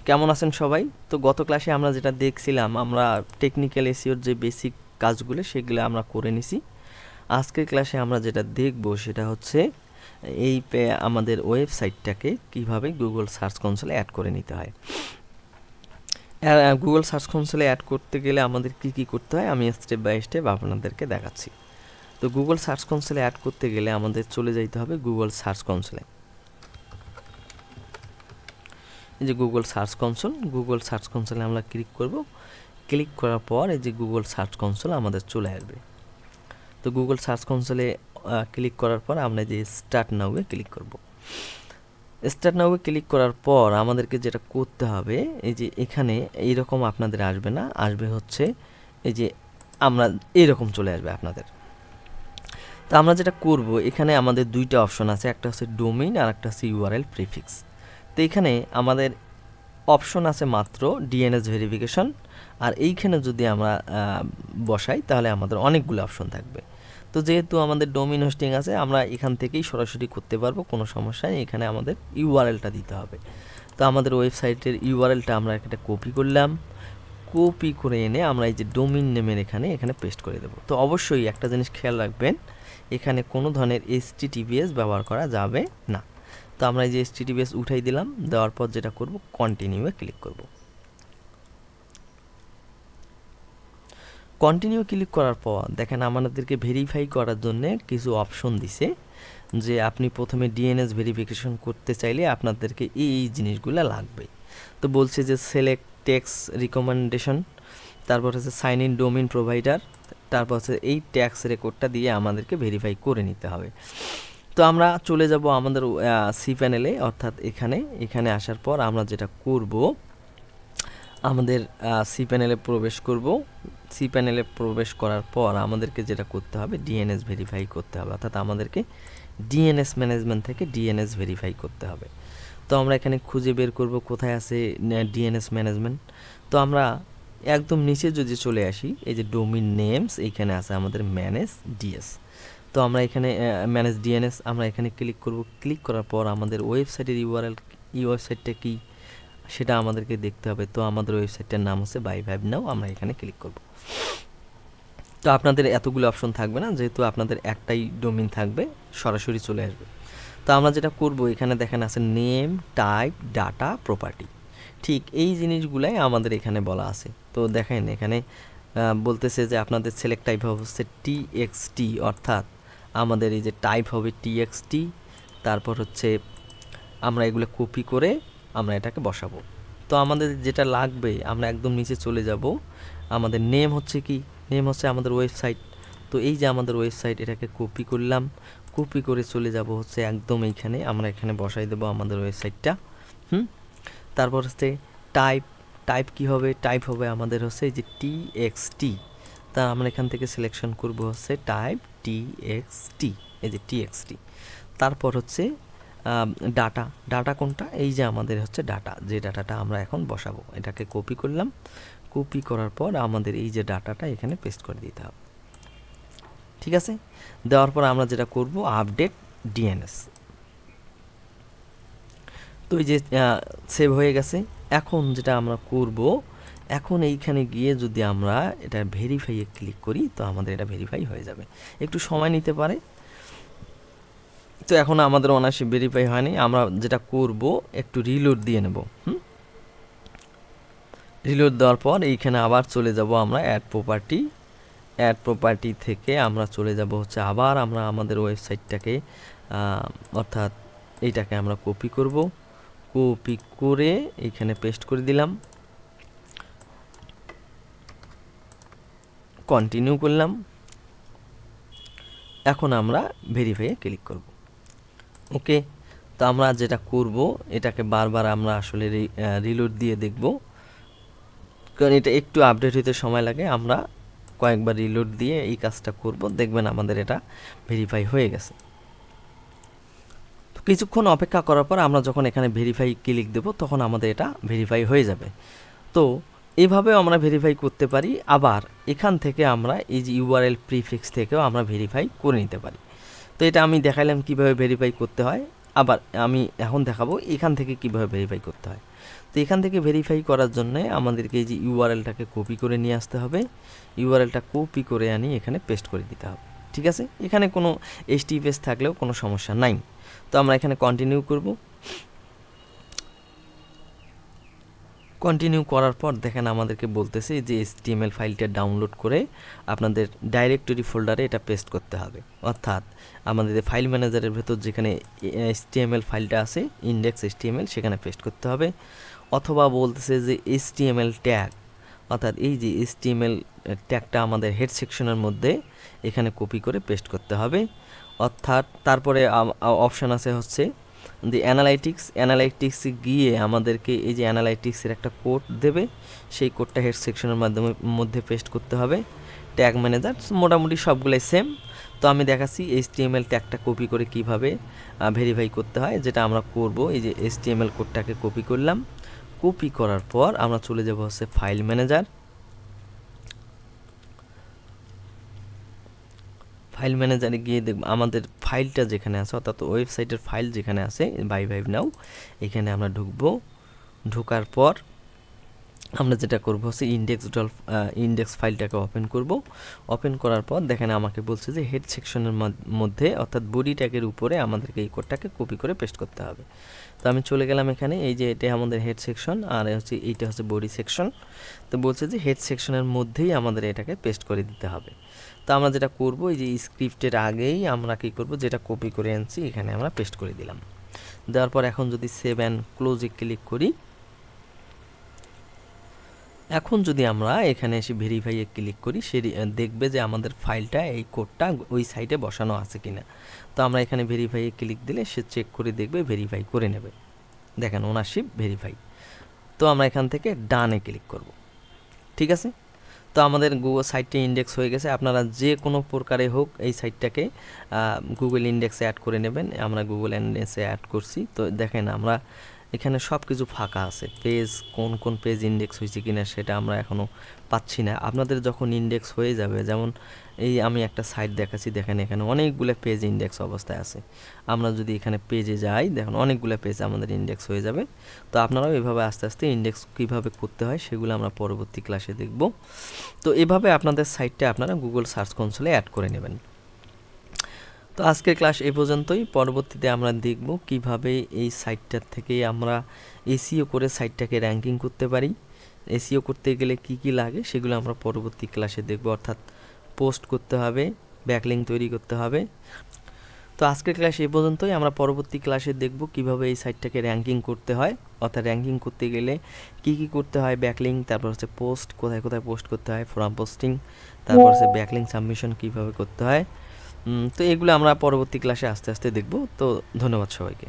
কেমন আছেন সবাই? তো গত ক্লাসে আমরা যেটা দেখছিলাম, আমরা টেকনিক্যাল এসইওর যে বেসিক কাজগুলো সেগুলো আমরা করে নিছি। আজকের ক্লাসে আমরা যেটা দেখব সেটা হচ্ছে আমাদের ওয়েবসাইটটাকে কিভাবে গুগল সার্চ কনসোলে অ্যাড করে নিতে হয়। গুগল সার্চ কনসোলে অ্যাড করতে গেলে আমাদের কি কি করতে হয় আমি স্টেপ বাই স্টেপ আপনাদেরকে দেখাচ্ছি। তো গুগল সার্চ কনসোলে অ্যাড করতে গেলে আমাদের চলে যাইতে হবে গুগল সার্চ কনসোলে। এই যে গুগল সার্চ কনসোলে আমরা ক্লিক করব। ক্লিক করার পর এই যে গুগল সার্চ কনসোল আমাদের চলে আসবে। তো গুগল সার্চ কনসোলে ক্লিক করার পর আমরা যে স্টার্ট নাউয়ে ক্লিক করব। স্টার্ট নাউয়ে ক্লিক করার পর আমাদেরকে যেটা করতে হবে, এই যে এখানে এইরকম আপনাদের আসবে না, আসবে হচ্ছে এই যে আমরা এইরকম চলে আসবে আপনাদের। তো আমরা যেটা করব, এখানে আমাদের দুইটা অপশন আছে, একটা হচ্ছে ডোমেইন আর একটা হচ্ছে ইউআরএল প্রিফিক্স। তো এখানে আমাদের অপশন আছে মাত্র ডিএনএস ভেরিফিকেশন, আর এইখানে যদি আমরা বসাই তাহলে আমাদের অনেকগুলো অপশন থাকবে। তো যেহেতু আমাদের ডোমেইন হোস্টিং আছে, আমরা এখান থেকেই সরাসরি করতে পারবো, কোনো সমস্যা নেই। এখানে আমাদের ইউআরএলটা দিতে হবে। তো আমাদের ওয়েবসাইটের ইউআরএলটা আমরা একটা কপি করলাম, কপি করে এনে আমরা এই যে ডোমেইন নেমের এখানে পেস্ট করে দেবো। তো অবশ্যই একটা জিনিস খেয়াল রাখবেন, এখানে কোনো ধরনের HTTPS ব্যবহার করা যাবে না। তো আমরা এই যে HTTPS উঠাই দিলাম, দেওয়ার পর যেটা করব কন্টিনিউয়ে ক্লিক করব। কন্টিনিউ ক্লিক করার পর দেখেন আমাদেরকে ভেরিফাই করার জন্য কিছু অপশন দিছে, যে আপনি প্রথমে ডিএনএস ভেরিফিকেশন করতে চাইলে আপনাদেরকে এই জিনিসগুলো লাগবে। তো বলছে যে সিলেক্ট ট্যাক্স রিকমেন্ডেশন, তারপর হচ্ছে সাইন ইন ডোমেইন প্রোভাইডার, তারপর হচ্ছে এই ট্যাক্স রেকর্ডটা দিয়ে আমাদেরকে ভেরিফাই করে নিতে হবে। তো আমরা চলে যাব আমাদের সি প্যানেলে, অর্থাৎ এখানে আসার পর আমরা যেটা করব, আমাদের সি প্যানেলে প্রবেশ করব। সি প্যানেলে প্রবেশ করার পর আমাদেরকে যেটা করতে হবে ডিএনএস ভেরিফাই করতে হবে, অর্থাৎ আমাদেরকে ডিএনএস ম্যানেজমেন্ট থেকে ডিএনএস ভেরিফাই করতে হবে। তো আমরা এখানে খুঁজে বের করব কোথায় আছে ডিএনএস ম্যানেজমেন্ট। তো আমরা একদম নিচে যদি চলে আসি, এই যে ডোমেইন নেমস, এইখানে আছে আমাদের ম্যানেজ ডিএস। তো আমরা এখানে ম্যানেজ ডিএনএস আমরা এখানে ক্লিক করব। ক্লিক করার পর আমাদের ওয়েবসাইটের ইউআরএল, এই ওয়েবসাইটটা কি সেটা আমাদেরকে দেখতে হবে। তো আমাদের ওয়েবসাইটটার নাম হচ্ছে BuyVibe Now, আমরা এখানে ক্লিক করব। তো আপনাদের এতগুলো অপশন থাকবে না, যেহেতু আপনাদের একটাই ডোমেইন থাকবে, সরাসরি চলে আসবে। তো আমরা যেটা করব, এখানে দেখেন আছে নেম, টাইপ, ডাটা, প্রপার্টি। ঠিক এই জিনিসগুলাই আমাদের এখানে বলা আছে। তো দেখেন এখানে বলতেছে যে আপনাদের সিলেক্ট টাইপ হচ্ছে TXT, অর্থাৎ আমাদের এই যে টাইপ হবে TXT। তারপর হচ্ছে আমরা এগুলো কপি করে আমরা এটাকে বসাবো। তো আমাদের যেটা লাগবে, আমরা একদম নিচে চলে যাব। আমাদের নেম হচ্ছে কি, নেম হচ্ছে আমাদের ওয়েবসাইট। তো এই যে আমাদের ওয়েবসাইট, এটাকে কপি করলাম, কপি করে চলে যাব হচ্ছে একদম এইখানে, আমরা এখানে বসাই দেবো আমাদের ওয়েবসাইটটা। তারপর হচ্ছে টাইপ, টাইপ কি হবে, টাইপ হবে আমাদের হচ্ছে এই যে TXT। তা আমরা এখান থেকে সিলেকশন করব হচ্ছে টাইপ TXT, এই যে TXT। তারপর হচ্ছে ডাটা, ডাটা কোনটা, এই যে আমাদের হচ্ছে ডাটা, যে ডাটাটা আমরা এখন বসাবো, এটাকে কপি করলাম। কপি করার পর আমাদের এই যে ডাটাটা এখানে পেস্ট করে দিতে হবে। ঠিক আছে, দেওয়ার পর আমরা যেটা করব আপডেট ডিএনএস। তো এই যে সেভ হয়ে গেছে। এখন যেটা আমরা করব, এখন এইখানে গিয়ে যদি আমরা এটা ভেরিফাইয়ে ক্লিক করি, তো আমাদের এটা ভেরিফাই হয়ে যাবে। একটু সময় নিতে পারে। তো এখন আমাদের অনায়াসে ভেরিফাই হয়নি, আমরা যেটা করব একটু রিলোড দিয়ে নেব। রিলোড দেওয়ার পর এইখানে আবার চলে যাব আমরা অ্যাড প্রপার্টি। অ্যাড প্রপার্টি থেকে আমরা চলে যাব হচ্ছে আবার আমরা আমাদের ওয়েবসাইটটাকে, অর্থাৎ এইটাকে আমরা কপি করব, কপি করে এইখানে পেস্ট করে দিলাম, কন্টিনিউ করলাম। এখন আমরা ভেরিফাইয়ে ক্লিক করব। ওকে, তো আমরা যেটা করব, এটাকে বারবার আমরা আসলে রিলোড দিয়ে দেখব, কারণ এটা একটু আপডেট হতে সময় লাগে। আমরা কয়েকবার রিলোড দিয়ে এই কাজটা করব, দেখবেন আমাদের এটা ভেরিফাই হয়ে গেছে। তো কিছুক্ষণ অপেক্ষা করার পর আমরা যখন এখানে ভেরিফাই ক্লিক দেব, তখন আমাদের এটা ভেরিফাই হয়ে যাবে। তো এইভাবেও আমরা ভেরিফাই করতে পারি। আবার এখান থেকে আমরা এই যে ইউআরএল প্রিফিক্স থেকেও আমরা ভেরিফাই করে নিতে পারি। তো এটা আমি দেখাইলাম কিভাবে ভেরিফাই করতে হয়, আবার আমি এখন দেখাবো এখান থেকে কিভাবে ভেরিফাই করতে হয়। তো এখান থেকে ভেরিফাই করার জন্য আমাদেরকে এই যে ইউআরএলটাকে কপি করে নিয়ে আসতে হবে, ইউআরএলটা কপি করে আনি এখানে পেস্ট করে দিতে হবে। ঠিক আছে, এখানে কোনো HTTPS থাকলেও কোনো সমস্যা নাই। তো আমরা এখানে কন্টিনিউ করব। কন্টিনিউ করার পর দেখেন আমাদেরকে বলতেছে যে HTML ফাইলটা ডাউনলোড করে আপনাদের ডাইরেক্টরি ফোল্ডারে এটা পেস্ট করতে হবে, অর্থাৎ আমাদের ফাইল ম্যানেজারের ভেতর যেখানে HTML ফাইলটা আছে ইন্ডেক্স HTML সেখানে পেস্ট করতে হবে। অথবা বলতেছে যে HTML ট্যাগ, অর্থাৎ এই যে HTML ট্যাগটা আমাদের হেড সেকশনের মধ্যে এখানে কপি করে পেস্ট করতে হবে। অর্থাৎ তারপরে অপশান আছে হচ্ছে দি অ্যানালাইটিক্সে গিয়ে আমাদেরকে এই যে অ্যানালাইটিক্সের একটা কোড দেবে, সেই কোডটা হেড সেকশনের মধ্যে পেস্ট করতে হবে। ট্যাগ ম্যানেজার মোটামুটি সবগুলাই সেম। তো আমি দেখাচ্ছি HTML ট্যাগটা কপি করে কিভাবে ভেরিফাই করতে হয়, যেটা আমরা করব। এই যে HTML কোডটাকে কপি করলাম, কপি করার পর আমরা চলে যাব হচ্ছে ফাইল ম্যানেজার। ফাইল ম্যানেজারে গিয়ে দেখব আমাদের ফাইলটা যেখানে আছে, অর্থাৎ ওয়েবসাইটের ফাইল যেখানে আছে ভাইভ নাও, এখানে আমরা ঢুকবো। ঢোকার পর আমরা যেটা করব হচ্ছে ইন্ডেক্স ফাইলটাকে ওপেন করব। ওপেন করার পর দেখেন আমাকে বলছে যে হেড সেকশনের মধ্যে অর্থাৎ বডি ট্যাগের উপরে আমাদেরকে এই কোডটাকে কপি করে পেস্ট করতে হবে। তো আমি চলে গেলাম এখানে, এই যে এটা আমাদের হেড সেকশন আর হচ্ছে এইটা হচ্ছে বডি সেকশন। তো বলছে যে হেড সেকশনের মধ্যেই আমাদের এটাকে পেস্ট করে দিতে হবে। তো আমরা যেটা করব, এই যে স্ক্রিপ্টের আগেই আমরা কী করব, যেটা কপি করে আনছি এখানে আমরা পেস্ট করে দিলাম। দেওয়ার পর এখন যদি সেভ অ্যান্ড ক্লোজে ক্লিক করি, এখন যদি আমরা এখানে এসে ভেরিফাইয়ে ক্লিক করি, সে দেখবে যে আমাদের ফাইলটা এই কোডটা ওই সাইটে বসানো আছে কিনা। তো আমরা এখানে ভেরিফাইয়ে ক্লিক দিলে সে চেক করে দেখবে, ভেরিফাই করে নেবে। দেখেন ওনারশিপ ভেরিফাই। তো আমরা এখান থেকে ডানে ক্লিক করব। ঠিক আছে, তো আমাদের গুগল সাইটটি ইন্ডেক্স হয়ে গেছে। আপনারা যে কোনো প্রকারে হোক এই সাইটটাকে গুগল ইন্ডেক্সে অ্যাড করে নেবেন। আমরা গুগল ইন্ডেক্সে অ্যাড করছি। তো দেখেন আমরা এখানে সব কিছু ফাঁকা আছে, পেজ কোন পেজ ইন্ডেক্স হয়েছে কিনা সেটা আমরা এখনও পাচ্ছি না। আপনাদের যখন ইন্ডেক্স হয়ে যাবে, যেমন এই আমি একটা সাইট দেখাচ্ছি, দেখেন এখানে অনেকগুলো পেজ ইন্ডেক্স অবস্থায় আছে। আমরা যদি এখানে পেজে যাই, দেখুন অনেকগুলো পেজ আমাদের ইন্ডেক্স হয়ে যাবে। তো আপনারাও এভাবে আস্তে আস্তে ইন্ডেক্স কীভাবে করতে হয় সেগুলো আমরা পরবর্তী ক্লাসে দেখব। তো এভাবে আপনাদের সাইটটা আপনারা গুগল সার্চ কনসোলে অ্যাড করে নেবেন। তো আজকের ক্লাস এ পর্যন্তই। পরবর্তীতে আমরা দেখব কিভাবে এই সাইটটার থেকে আমরা এসইও করে সাইটটাকে র্যাঙ্কিং করতে পারি। এসইও করতে গেলে কি কি লাগে সেগুলো আমরা পরবর্তী ক্লাসে দেখব, অর্থাৎ পোস্ট করতে হবে, ব্যাকলিঙ্ক তৈরি করতে হবে। তো আজকের ক্লাস এ পর্যন্তই। আমরা পরবর্তী ক্লাসে দেখব কিভাবে এই সাইটটাকে র্যাঙ্কিং করতে হয়, অর্থাৎ র্যাঙ্কিং করতে গেলে কি কি করতে হয়, ব্যাকলিঙ্ক, তারপর হচ্ছে পোস্ট, কোথায় কোথায় পোস্ট করতে হয়, ফোরাম পোস্টিং, তারপর হচ্ছে ব্যাকলিঙ্ক সাবমিশন কিভাবে করতে হয়। তো এগুলো আমরা পরবর্তী ক্লাসে আস্তে আস্তে দেখব। তো ধন্যবাদ সবাইকে।